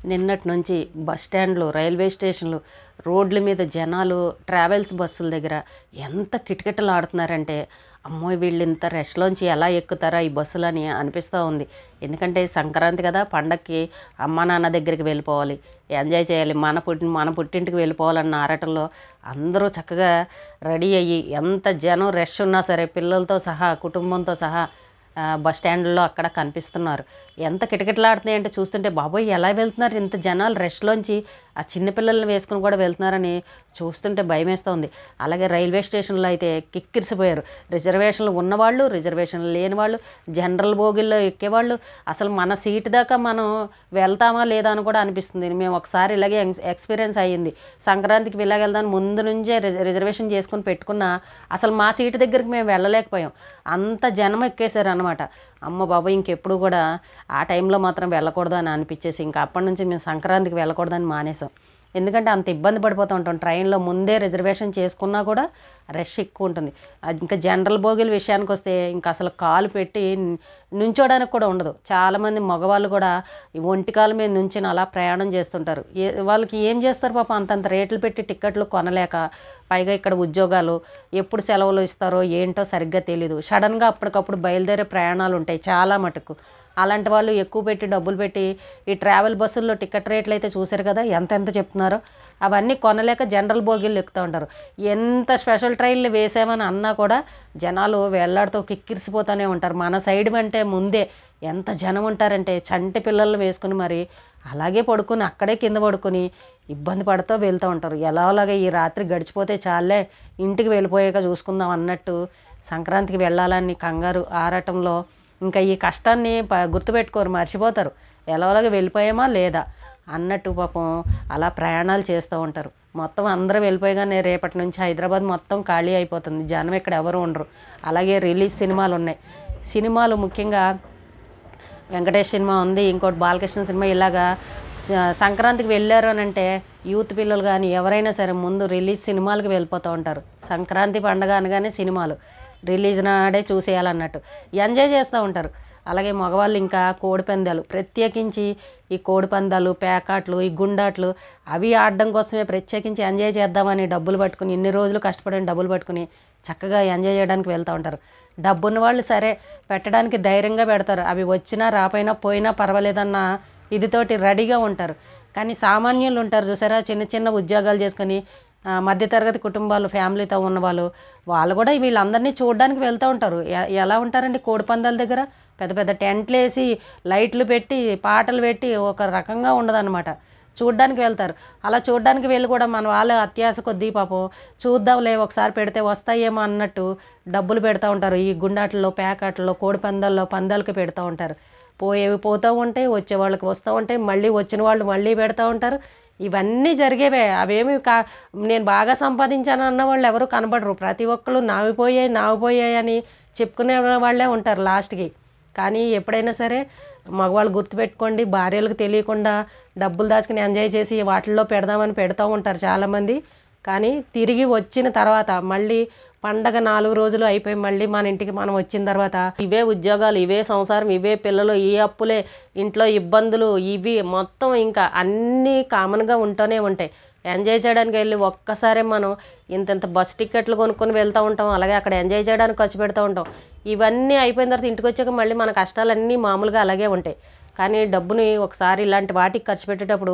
నిన్నటి నుంచి bus స్టాండ్లు, railway స్టేషన్లు, రోడ్ల మీద జనాలు, ట్రావెల్స్ బస్సుల దగ్గర ఎంత కిటకిటలాడుతున్నారంటే, అమ్మో! వీళ్ళు ఇంత రష్‌లోంచి ఎలా ఎక్కుతారా ఈ బస్సులని అనిపిస్తూ ఉంది. ఎందుకంటే సంక్రాంతి కదా, పండక్కి అమ్మా నాన్న దగ్గరికి వెళ్ళిపోవాలి, ఎంజాయ్ చేయాలి, మన పుట్టింటికి వెళ్ళిపోవాలన్న ఆరాటంలో అందరూ చక్కగా రెడీ అయ్యి, ఎంత జనం రష్ ఉన్నా సరే పిల్లలతో సహా, కుటుంబంతో సహా బస్ స్టాండ్‌లో అక్కడ కనిపిస్తున్నారు. ఎంత కిటకిటలాడుతున్నాయి అంటే చూస్తుంటే, బాబోయ్! ఎలా వెళ్తున్నారు ఇంత జనాలు రష్‌లోంచి, ఆ చిన్న పిల్లల్ని వేసుకొని కూడా వెళ్తున్నారని చూస్తుంటే భయమేస్తోంది. అలాగే రైల్వే స్టేషన్‌లో అయితే కిక్కిరిసిపోయారు. రిజర్వేషన్లు ఉన్నవాళ్ళు, రిజర్వేషన్లు లేని వాళ్ళు, జనరల్ బోగీల్లో ఎక్కేవాళ్ళు, అసలు మన సీటు దాకా మనం వెళ్తామా లేదా అని కూడా అనిపిస్తుంది. మేము ఒకసారి ఇలాగే ఎక్స్‌పీరియన్స్ అయ్యింది. సంక్రాంతికి ఇలాగ వెళ్దామని ముందు నుంచే రిజర్వేషన్ చేసుకొని పెట్టుకున్నా, అసలు మా సీటు దగ్గరికి మేము వెళ్ళలేకపోయాం. అంత జనం ఎక్కేశారు అన్నమాట. అమ్మ బాబోయ్! ఇంకెప్పుడు కూడా ఆ టైంలో మాత్రం వెళ్ళకూడదు అని అనిపించేసి, ఇంకా అప్పటి నుంచి మేము సంక్రాంతికి వెళ్ళకూడదని మానేసాం. ఎందుకంటే అంత ఇబ్బంది పడిపోతూ ఉంటాం. ట్రైన్లో ముందే రిజర్వేషన్ చేసుకున్నా కూడా రష్ ఎక్కువ ఉంటుంది. ఇంకా జనరల్ బోగీల విషయానికి వస్తే ఇంకా అసలు కాలు పెట్టి నుంచోడానికి కూడా ఉండదు. చాలామంది మగవాళ్ళు కూడా ఈ ఒంటికాల మీద నుంచుని అలా ప్రయాణం చేస్తుంటారు. వాళ్ళకి ఏం చేస్తారు పాపం, అంతంత రేట్లు పెట్టి టిక్కెట్లు కొనలేక, పైగా ఇక్కడ ఉద్యోగాలు ఎప్పుడు సెలవులు ఇస్తారో ఏంటో సరిగ్గా తెలీదు. సడన్గా అప్పటికప్పుడు బయలుదేరే ప్రయాణాలు ఉంటాయి చాలా మటుకు. అలాంటి వాళ్ళు ఎక్కువ పెట్టి డబ్బులు పెట్టి ఈ ట్రావెల్ బస్సుల్లో టికెట్ రేట్లు అయితే చూశారు కదా ఎంత చెప్తున్నారో. అవన్నీ కొనలేక జనరల్ బోగీలు ఎక్కుతూ ఉంటారు. ఎంత స్పెషల్ ట్రైన్లు వేసామని అన్నా కూడా జనాలు వేళ్లాడుతూ కిక్కిరిసిపోతూనే ఉంటారు. మన సైడ్ అంటే ముందే ఎంత జనం ఉంటారంటే, చంటి పిల్లల్ని వేసుకుని మరి అలాగే పడుకొని అక్కడే కింద పడుకొని ఇబ్బంది పడుతూ వెళ్తూ ఉంటారు. ఎలాగోలాగా ఈ రాత్రి గడిచిపోతే చాలే, ఇంటికి వెళ్ళిపోయాక చూసుకుందాం అన్నట్టు సంక్రాంతికి వెళ్ళాలని కంగారు ఆరాటంలో ఇంకా ఈ కష్టాన్ని గుర్తుపెట్టుకోరు, మర్చిపోతారు. ఎలాగోలాగా వెళ్ళిపోయామా లేదా అన్నట్టు పాపం అలా ప్రయాణాలు చేస్తూ ఉంటారు. మొత్తం అందరూ వెళ్ళిపోయాగానే రేపటి నుంచి హైదరాబాద్ మొత్తం ఖాళీ అయిపోతుంది. జనం ఇక్కడ ఎవరు ఉండరు. అలాగే రిలీజ్ సినిమాలు ఉన్నాయి. సినిమాలు ముఖ్యంగా వెంకటేష్ సినిమా ఉంది, ఇంకోటి బాలకృష్ణ సినిమా. ఇలాగా సంక్రాంతికి వెళ్ళారు అని అంటే యూత్ పిల్లలు కానీ ఎవరైనా సరే ముందు రిలీజ్ సినిమాలకు వెళ్ళిపోతూ ఉంటారు. సంక్రాంతి పండగ అనగానే సినిమాలు రిలీజ్ నాడే చూసేయాలన్నట్టు ఎంజాయ్ చేస్తూ ఉంటారు. అలాగే మగవాళ్ళు ఇంకా కోడిపందాలు, ప్రత్యేకించి ఈ కోడిపందాలు, పేకాట్లు, ఈ గుండాట్లు అవి ఆడడం కోసమే ప్రత్యేకించి ఎంజాయ్ చేద్దామని డబ్బులు పట్టుకుని, ఇన్ని రోజులు కష్టపడిన డబ్బులు పట్టుకుని చక్కగా ఎంజాయ్ చేయడానికి వెళ్తూ ఉంటారు. డబ్బున్న వాళ్ళు సరే పెట్టడానికి ధైర్యంగా పెడతారు. అవి వచ్చినా రాపోయినా పోయినా పర్వాలేదన్న ఇదితోటి రెడీగా ఉంటారు. కానీ సామాన్యులు ఉంటారు చూసారా, చిన్న చిన్న ఉద్యోగాలు చేసుకొని మధ్యతరగతి కుటుంబాలు, ఫ్యామిలీతో ఉన్నవాళ్ళు, వాళ్ళు కూడా వీళ్ళందరినీ చూడడానికి వెళ్తూ ఉంటారు. ఎలా ఉంటారండి కోడిపందాల దగ్గర, పెద్ద పెద్ద టెంట్లు వేసి లైట్లు పెట్టి పాటలు పెట్టి ఒక రకంగా ఉండదన్నమాట. చూడ్డానికి వెళ్తారు. అలా చూడ్డానికి వెళ్ళి కూడా మన వాళ్ళు అత్యాశ కొద్దీ పాపం చూద్దాంలే ఒకసారి పెడితే వస్తాయేమో అన్నట్టు డబ్బులు పెడతా ఉంటారు. ఈ గుండాటల్లో, పేకాటల్లో, కోడిపందాల్లో పందాలకి పెడతా ఉంటారు. పోయేవి పోతూ ఉంటాయి, వచ్చే వాళ్ళకి వస్తూ ఉంటాయి, మళ్ళీ వచ్చిన వాళ్ళు మళ్ళీ పెడతా ఉంటారు. ఇవన్నీ జరిగేవే. అవేమి నేను బాగా సంపాదించాను అన్న వాళ్ళు ఎవరు కనబడరు. ప్రతి ఒక్కళ్ళు నావిపోయాయి అని చెప్పుకునే వాళ్ళే ఉంటారు లాస్ట్కి. కానీ ఎప్పుడైనా సరే మగవాళ్ళు గుర్తుపెట్టుకోండి, భార్యలకు తెలియకుండా డబ్బులు దాచుకుని ఎంజాయ్ చేసి వాటిల్లో పెడదామని పెడతా ఉంటారు చాలామంది. కానీ తిరిగి వచ్చిన తర్వాత మళ్ళీ పండగ 4 రోజులు అయిపోయి మళ్ళీ మన ఇంటికి మనం వచ్చిన తర్వాత ఇవే ఉద్యోగాలు, ఇవే సంసారం, ఇవే పిల్లలు, ఈ అప్పులే, ఇంట్లో ఇబ్బందులు, ఇవి మొత్తం ఇంకా అన్నీ కామన్గా ఉంటూనే ఉంటాయి. ఎంజాయ్ చేయడానికి వెళ్ళి ఒక్కసారి మనం ఇంత బస్ టికెట్లు కొనుక్కొని వెళ్తూ ఉంటాం. అలాగే అక్కడ ఎంజాయ్ చేయడానికి ఖర్చు పెడతా ఉంటాం. ఇవన్నీ అయిపోయిన తర్వాత ఇంటికి వచ్చాక మళ్ళీ మన కష్టాలన్నీ మామూలుగా అలాగే ఉంటాయి. కానీ డబ్బుని ఒకసారి ఇలాంటి వాటికి ఖర్చు పెట్టేటప్పుడు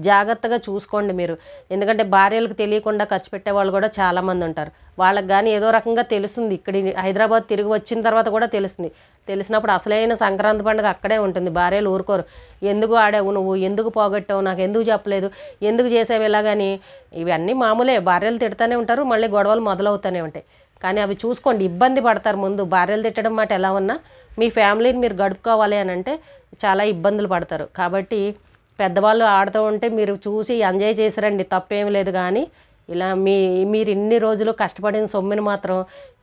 జాగ్రత్తగా చూసుకోండి మీరు. ఎందుకంటే భార్యలకు తెలియకుండా ఖర్చు పెట్టే వాళ్ళు కూడా చాలామంది ఉంటారు. వాళ్ళకి కానీ ఏదో రకంగా తెలుస్తుంది. ఇక్కడ హైదరాబాద్ తిరిగి వచ్చిన తర్వాత కూడా తెలుస్తుంది. తెలిసినప్పుడు అసలైన సంక్రాంతి పండుగ అక్కడే ఉంటుంది. భార్యలు ఊరుకోరు. ఎందుకు ఆడావు నువ్వు, ఎందుకు పోగొట్టావు, నాకు ఎందుకు చెప్పలేదు, ఎందుకు చేసావు ఇలాగని. ఇవన్నీ మామూలే, భార్యలు తిడతానే ఉంటారు, మళ్ళీ గొడవలు మొదలవుతూనే ఉంటాయి. కానీ అవి చూసుకోండి, ఇబ్బంది పడతారు. ముందు భార్యలు తిట్టడం మాట ఎలా ఉన్నా మీ ఫ్యామిలీని మీరు గడుపుకోవాలి అని అంటే చాలా ఇబ్బందులు పడతారు. కాబట్టి పెద్దవాళ్ళు ఆడుతూ ఉంటే మీరు చూసి ఎంజాయ్ చేసిరండి, తప్పేమి లేదు. కానీ ఇలా మీరు ఇన్ని రోజులు కష్టపడిన సొమ్ముని మాత్రం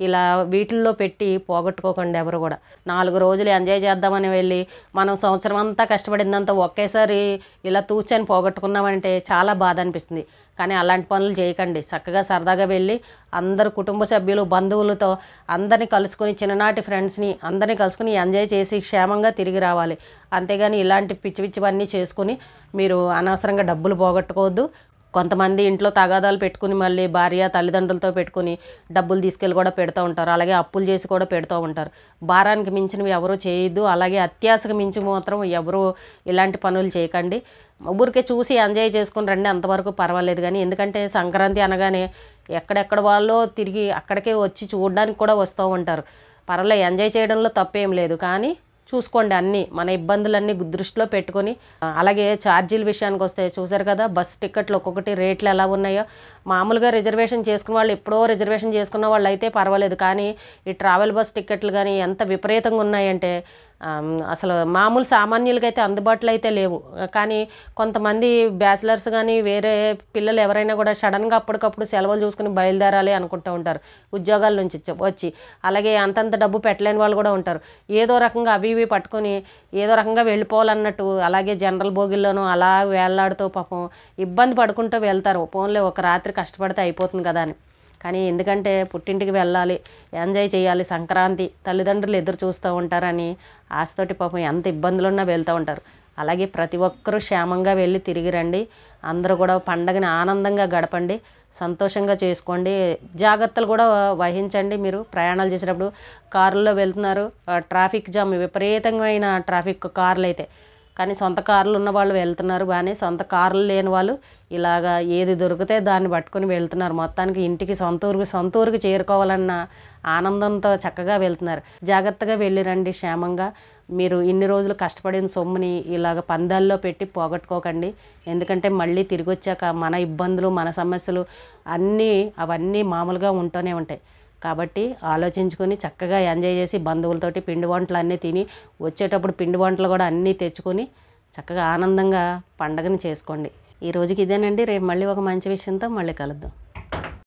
ఇలా వీటిల్లో పెట్టి పోగొట్టుకోకండి ఎవరు కూడా. 4 రోజులు ఎంజాయ్ చేద్దామని వెళ్ళి మనం సంవత్సరం అంతా కష్టపడిందంతా ఒకేసారి ఇలా తూచని పోగొట్టుకున్నామంటే చాలా బాధ అనిపిస్తుంది. కానీ అలాంటి పనులు చేయకండి. చక్కగా సరదాగా వెళ్ళి అందరు కుటుంబ సభ్యులు బంధువులతో అందరినీ కలుసుకొని చిన్ననాటి ఫ్రెండ్స్ని అందరినీ కలుసుకొని ఎంజాయ్ చేసి క్షేమంగా తిరిగి రావాలి. అంతేగాని ఇలాంటి పిచ్చి పిచ్చివన్నీ చేసుకుని మీరు అనవసరంగా డబ్బులు పోగొట్టుకోవద్దు. కొంతమంది ఇంట్లో తగాదాలు పెట్టుకుని మళ్ళీ భార్య తల్లిదండ్రులతో పెట్టుకుని డబ్బులు తీసుకెళ్ళి కూడా పెడుతూ ఉంటారు. అలాగే అప్పులు చేసి కూడా పెడుతూ ఉంటారు. భారానికి మించినవి ఎవరూ చేయొద్దు. అలాగే అత్యాశకు మించి మాత్రం ఎవరు ఇలాంటి పనులు చేయకండి. ఊరికే చూసి ఎంజాయ్ చేసుకుని రండి, అంతవరకు పర్వాలేదు. కానీ ఎందుకంటే సంక్రాంతి అనగానే ఎక్కడెక్కడ వాళ్ళో తిరిగి అక్కడికే వచ్చి చూడడానికి కూడా వస్తూ ఉంటారు. పర్వాలేదు, ఎంజాయ్ చేయడంలో తప్పేం లేదు. కానీ చూసుకోండి అన్నీ మన ఇబ్బందులన్నీ దృష్టిలో పెట్టుకొని. అలాగే ఛార్జీల విషయానికి వస్తే చూసారు కదా, బస్ టికెట్లు ఒక్కొక్కటి రేట్లు ఎలా ఉన్నాయో. మామూలుగా రిజర్వేషన్ చేసుకున్న వాళ్ళు ఎప్పుడో రిజర్వేషన్ చేసుకున్న వాళ్ళు అయితే పర్వాలేదు. కానీ ఈ ట్రావెల్ బస్ టికెట్లు కానీ ఎంత విపరీతంగా ఉన్నాయంటే అసలు మామూలు సామాన్యులకైతే అందుబాటులో అయితే లేవు. కానీ కొంతమంది బ్యాచిలర్స్ కానీ వేరే పిల్లలు ఎవరైనా కూడా సడన్గా అప్పటికప్పుడు సెలవులు చూసుకుని బయలుదేరాలి అనుకుంటూ ఉంటారు ఉద్యోగాల నుంచి వచ్చి. అలాగే అంతంత డబ్బు పెట్టలేని వాళ్ళు కూడా ఉంటారు. ఏదో రకంగా అవి ఇవి పట్టుకొని ఏదో రకంగా వెళ్ళిపోవాలన్నట్టు అలాగే జనరల్ బోగిల్లోనూ అలా వేళ్లాడుతూ పాపం ఇబ్బంది పడుకుంటూ వెళ్తారు. ఫోన్లో ఒక రాత్రి కష్టపడితే అయిపోతుంది కదా అని. కానీ ఎందుకంటే పుట్టింటికి వెళ్ళాలి, ఎంజాయ్ చేయాలి, సంక్రాంతి తల్లిదండ్రులు ఎదురు చూస్తూ ఉంటారని ఆశతోటి పాపం ఎంత ఇబ్బందులున్నా వెళ్తూ ఉంటారు. అలాగే ప్రతి ఒక్కరూ క్షేమంగా వెళ్ళి తిరిగి రండి. అందరూ కూడా పండగని ఆనందంగా గడపండి, సంతోషంగా చేసుకోండి. జాగ్రత్తలు కూడా వహించండి. మీరు ప్రయాణాలు చేసేటప్పుడు కారుల్లో వెళ్తున్నారు, ట్రాఫిక్ జామ్ విపరీతమైన ట్రాఫిక్ కార్లు అయితే. కానీ సొంత కార్లు ఉన్న వాళ్ళు వెళ్తున్నారు బాగానే. సొంత కార్లు లేని వాళ్ళు ఇలాగా ఏది దొరికితే దాన్ని పట్టుకొని వెళ్తున్నారు. మొత్తానికి ఇంటికి సొంత ఊరికి చేరుకోవాలన్న ఆనందంతో చక్కగా వెళ్తున్నారు. జాగ్రత్తగా వెళ్ళిరండి క్షేమంగా. మీరు ఇన్ని రోజులు కష్టపడిన సొమ్ముని ఇలాగ పందాల్లో పెట్టి పోగొట్టుకోకండి. ఎందుకంటే మళ్ళీ తిరిగి వచ్చాక మన ఇబ్బందులు మన సమస్యలు అవన్నీ మామూలుగా ఉంటూనే ఉంటాయి. కాబట్టి ఆలోచించుకొని చక్కగా ఎంజాయ్ చేసి బంధువులతోటి పిండి వంటలు అన్నీ తిని వచ్చేటప్పుడు పిండి వంటలు కూడా అన్నీ తెచ్చుకొని చక్కగా ఆనందంగా పండగని చేసుకోండి. ఈ రోజుకి ఇదేనండి. రేపు మళ్ళీ ఒక మంచి విషయంతో మళ్ళీ కలుద్దాం.